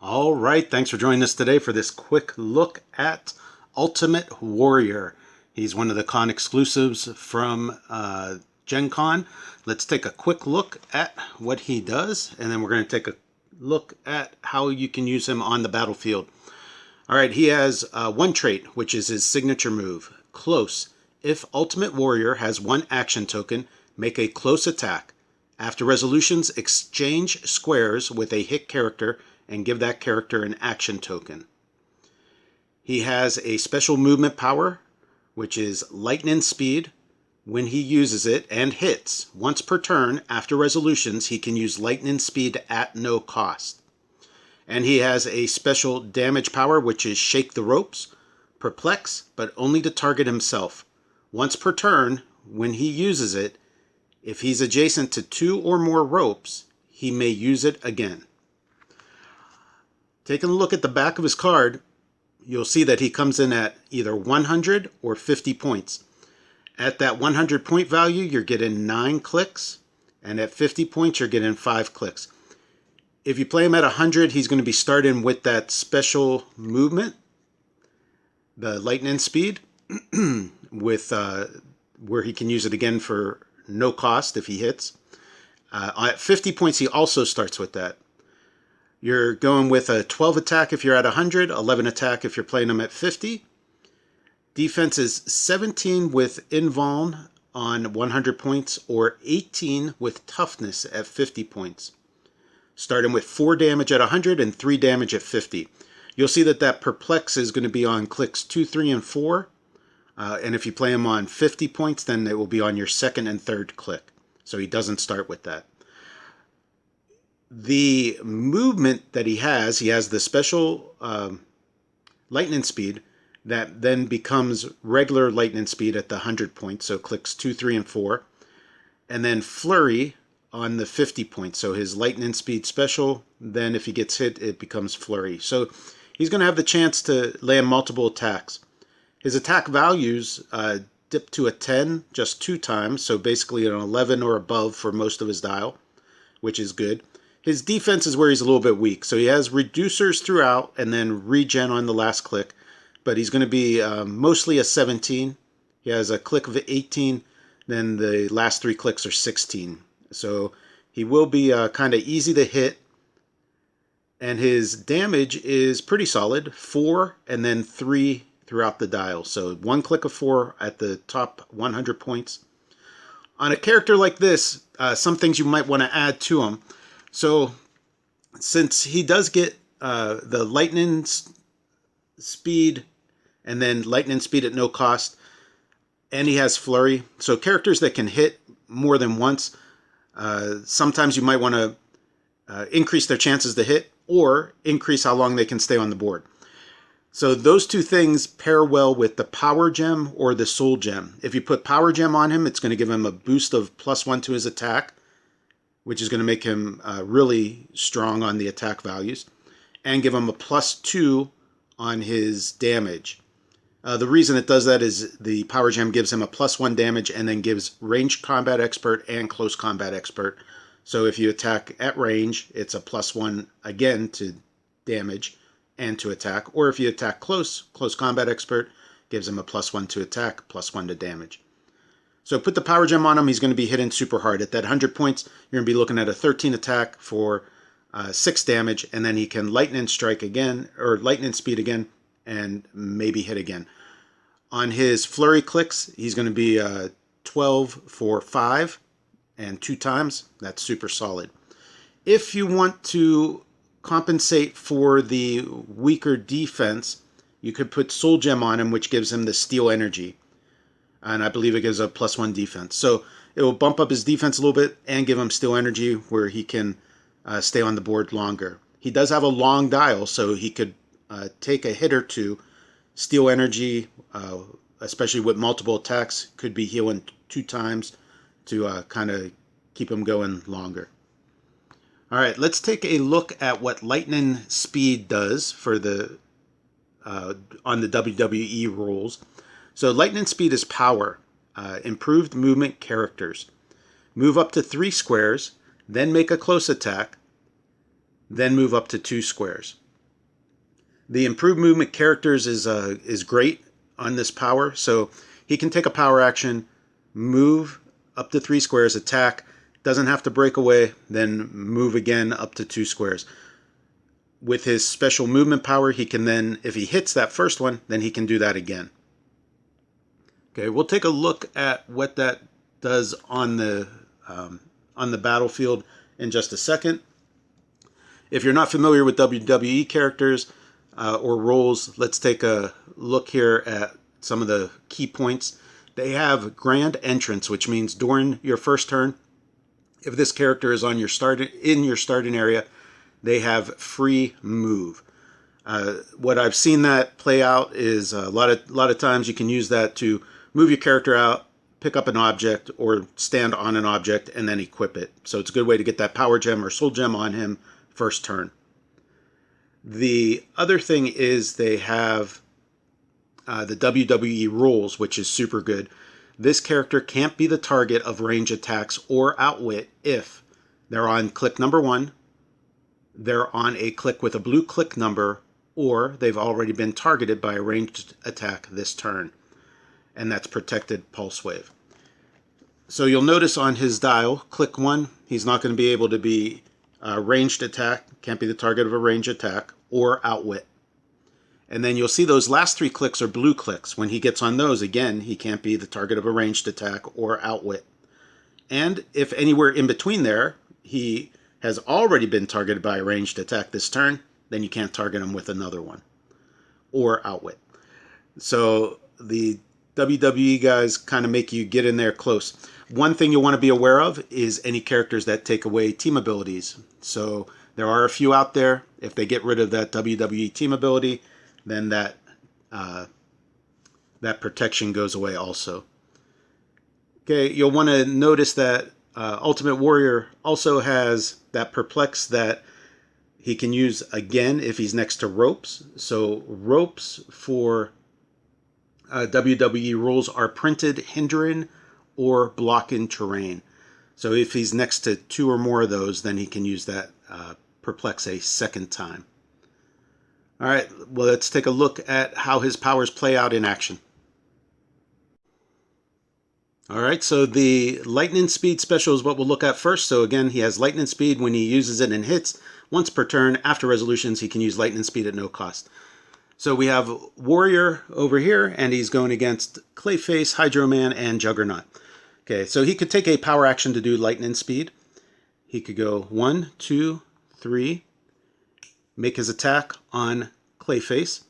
All right, thanks for joining us today for this quick look at Ultimate Warrior. He's one of the con exclusives from Gen Con. Let's take a quick look at what he does, and then we're going to take a look at how you can use him on the battlefield. All right, he has one trait, which is his signature move, Close. If Ultimate Warrior has one action token, make a close attack. After resolutions, exchange squares with a hit character and give that character an action token. He has a special movement power, which is lightning speed. When he uses it and hits, once per turn after resolutions, he can use lightning speed at no cost. And he has a special damage power, which is shake the ropes, perplex, but only to target himself. Once per turn, when he uses it, if he's adjacent to 2 or more ropes, he may use it again. Taking a look at the back of his card, you'll see that he comes in at either 100 or 50 points. At that 100 point value, you're getting 9 clicks, and at 50 points, you're getting 5 clicks. If you play him at 100, he's going to be starting with that special movement, the lightning speed, with where he can use it again for no cost if he hits. At 50 points, he also starts with that. You're going with a 12 attack if you're at 100, 11 attack if you're playing him at 50. Defense is 17 with invuln on 100 points or 18 with toughness at 50 points. Starting with 4 damage at 100 and 3 damage at 50. You'll see that perplex is going to be on clicks 2, 3, and 4. And if you play him on 50 points, then it will be on your second and third click. So he doesn't start with that. The movement that he has the special lightning speed that then becomes regular lightning speed at the 100 points. So clicks 2, 3, and 4. And then flurry on the 50 points. So his lightning speed special, then if he gets hit, it becomes flurry. So he's going to have the chance to land multiple attacks. His attack values dip to a 10 just 2 times, so basically an 11 or above for most of his dial, which is good. His defense is where he's a little bit weak, so he has reducers throughout and then regen on the last click, but he's going to be mostly a 17. He has a click of 18, then the last 3 clicks are 16. So he will be kind of easy to hit, and his damage is pretty solid, 4 and then 3 throughout the dial. So 1 click of 4 at the top 100 points. On a character like this, some things you might want to add to him. So since he does get the lightning speed and then lightning speed at no cost, and he has flurry, so characters that can hit more than once, sometimes you might want to increase their chances to hit or increase how long they can stay on the board. So those 2 things pair well with the Power Gem or the Soul Gem. If you put Power Gem on him, it's going to give him a boost of +1 to his attack, which is going to make him really strong on the attack values, and give him a +2 on his damage. The reason it does that is the Power Gem gives him a +1 damage and then gives Ranged Combat Expert and Close Combat Expert. So if you attack at range, it's a +1 again to damage and to attack, or if you attack close combat expert gives him a +1 to attack, +1 to damage. So put the Power Gem on him, he's going to be hitting super hard. At that 100 points, you're going to be looking at a 13 attack for 6 damage, and then he can lightning strike again, or lightning speed again, and maybe hit again. On his flurry clicks, he's going to be 12 for 5 and 2 times. That's super solid. If you want to compensate for the weaker defense, you could put Soul Gem on him, which gives him the Steel Energy, and I believe it gives a +1 defense. So it will bump up his defense a little bit and give him Steel Energy where he can stay on the board longer. He does have a long dial, so he could take a hit or 2. Steel Energy, especially with multiple attacks, could be healing 2 times to kind of keep him going longer. All right, let's take a look at what lightning speed does for the on the WWE rules. So lightning speed is power, improved movement characters. Move up to 3 squares, then make a close attack, then move up to 2 squares. The improved movement characters is great on this power. So he can take a power action, move up to 3 squares, attack, doesn't have to break away, then move again up to 2 squares. With his special movement power, he can then, if he hits that first one, then he can do that again. Okay, we'll take a look at what that does on the battlefield in just a second. If you're not familiar with WWE characters or roles, let's take a look here at some of the key points. They have grand entrance, which means during your first turn, if this character is on your starting area, they have free move. What I've seen that play out is a lot of times you can use that to move your character out, pick up an object, or stand on an object and then equip it. So it's a good way to get that power gem or soul gem on him first turn. The other thing is they have the WWE Rules, which is super good. This character can't be the target of range attacks or outwit if they're on click number 1, they're on a click with a blue click number, or they've already been targeted by a ranged attack this turn. And that's protected pulse wave. So you'll notice on his dial, click 1, he's not going to be able to be ranged attack, can't be the target of a ranged attack, or outwit. And then you'll see those last 3 clicks are blue clicks. When he gets on those, again, he can't be the target of a ranged attack or outwit. And if anywhere in between there, he has already been targeted by a ranged attack this turn, then you can't target him with another one, or outwit. So the WWE guys kind of make you get in there close. One thing you want to be aware of is any characters that take away team abilities. So there are a few out there. If they get rid of that WWE team ability, then that protection goes away also. Okay, you'll want to notice that Ultimate Warrior also has that perplex that he can use again if he's next to ropes. So ropes for WWE Rules are printed hindering or blocking terrain. So if he's next to 2 or more of those, then he can use that perplex a second time. All right, well, let's take a look at how his powers play out in action. All right, so the lightning speed special is what we'll look at first. So again, he has lightning speed when he uses it and hits. Once per turn, after resolutions, he can use lightning speed at no cost. So we have Warrior over here, and he's going against Clayface, Hydro Man, and Juggernaut. Okay, so he could take a power action to do lightning speed. He could go 1, 2, 3, make his attack on Clayface.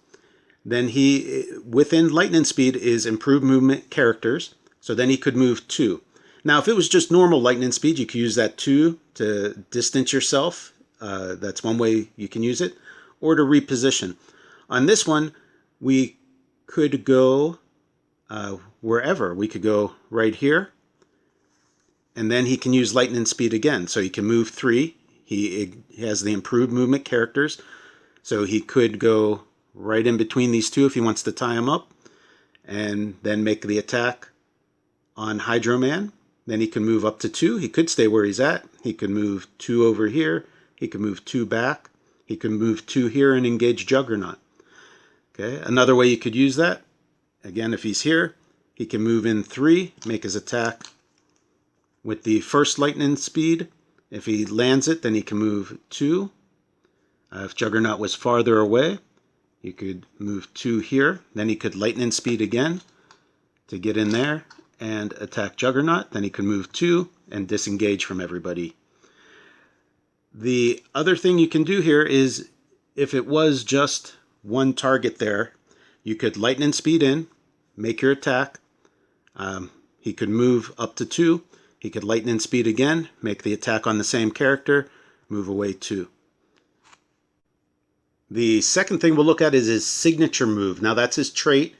Then he, within lightning speed, is improved movement characters. So then he could move 2. Now, if it was just normal lightning speed, you could use that 2 to distance yourself. That's one way you can use it, or to reposition. On this one, we could go wherever. We could go right here, and then he can use lightning speed again. So he can move 3. He has the improved movement characters, so he could go right in between these 2 if he wants to tie them up, and then make the attack on Hydro Man. Then he can move up to 2. He could stay where he's at. He could move 2 over here. He could move 2 back. He could move 2 here and engage Juggernaut. Okay, another way you could use that, again, if he's here, he can move in 3, make his attack with the first lightning speed. If he lands it, then he can move 2. If Juggernaut was farther away, he could move 2 here. Then he could lightning speed again to get in there and attack Juggernaut. Then he could move 2 and disengage from everybody. The other thing you can do here is, if it was just one target there, you could lightning speed in, make your attack. He could move up to 2. He could lightning speed again, make the attack on the same character, move away 2. The second thing we'll look at is his signature move. Now that's his trait.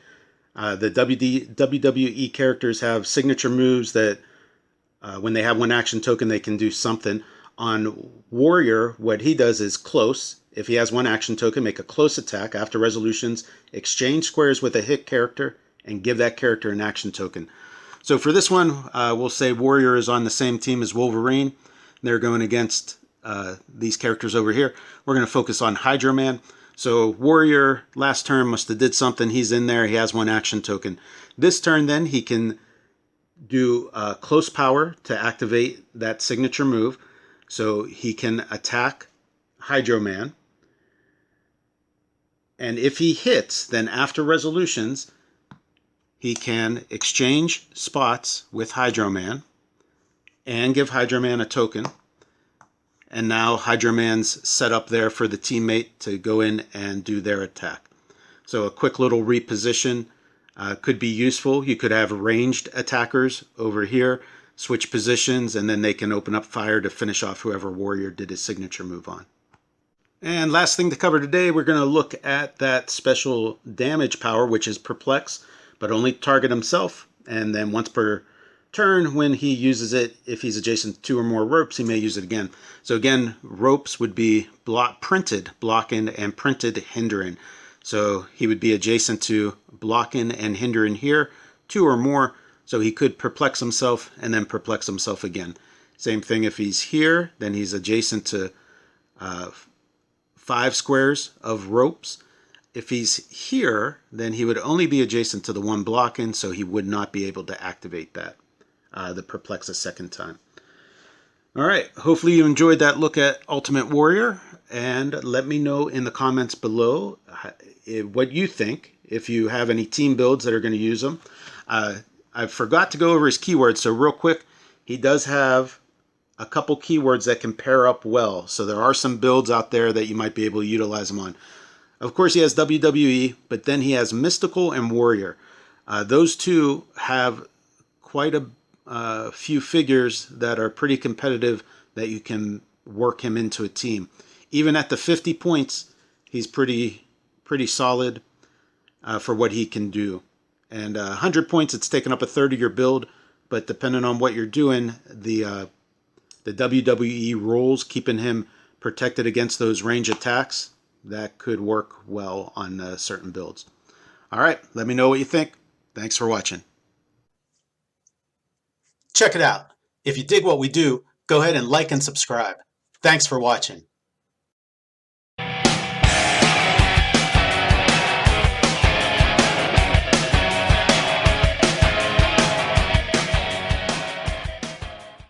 The WWE characters have signature moves that when they have one action token, they can do something. On Warrior, what he does is close. If he has one action token, make a close attack. After resolutions, exchange squares with a hit character and give that character an action token. So for this one, we'll say Warrior is on the same team as Wolverine. They're going against these characters over here. We're going to focus on Hydro Man. So Warrior last turn must have did something. He's in there. He has 1 action token. This turn then he can do close power to activate that signature move. So he can attack Hydro Man. And if he hits, then after resolutions, he can exchange spots with Hydro Man and give Hydro Man a token. And now Hydro Man's set up there for the teammate to go in and do their attack. So a quick little reposition could be useful. You could have ranged attackers over here, switch positions, and then they can open up fire to finish off whoever warrior did his signature move on. And last thing to cover today, we're going to look at that special damage power, which is Perplex, but only target himself. And then once per turn, when he uses it, if he's adjacent to 2 or more ropes, he may use it again. So again, ropes would be printed, blocking, and printed, hindering. So he would be adjacent to blocking and hindering here, 2 or more. So he could perplex himself and then perplex himself again. Same thing if he's here, then he's adjacent to 5 squares of ropes. If he's here, then he would only be adjacent to the 1 blocking, so he would not be able to activate that, the perplex a second time. All right, hopefully you enjoyed that look at Ultimate Warrior, and let me know in the comments below what you think, if you have any team builds that are going to use them. I forgot to go over his keywords, so real quick, he does have a couple keywords that can pair up well. So there are some builds out there that you might be able to utilize them on. Of course, he has WWE, but then he has Mystical and Warrior. Those two have quite a few figures that are pretty competitive that you can work him into a team. Even at the 50 points, he's pretty solid for what he can do. And 100 points, it's taken up a third of your build, but depending on what you're doing, the WWE Rules, keeping him protected against those range attacks, that could work well on certain builds. All right, let me know what you think. Thanks for watching. Check it out. If you dig what we do, go ahead and like and subscribe. Thanks for watching.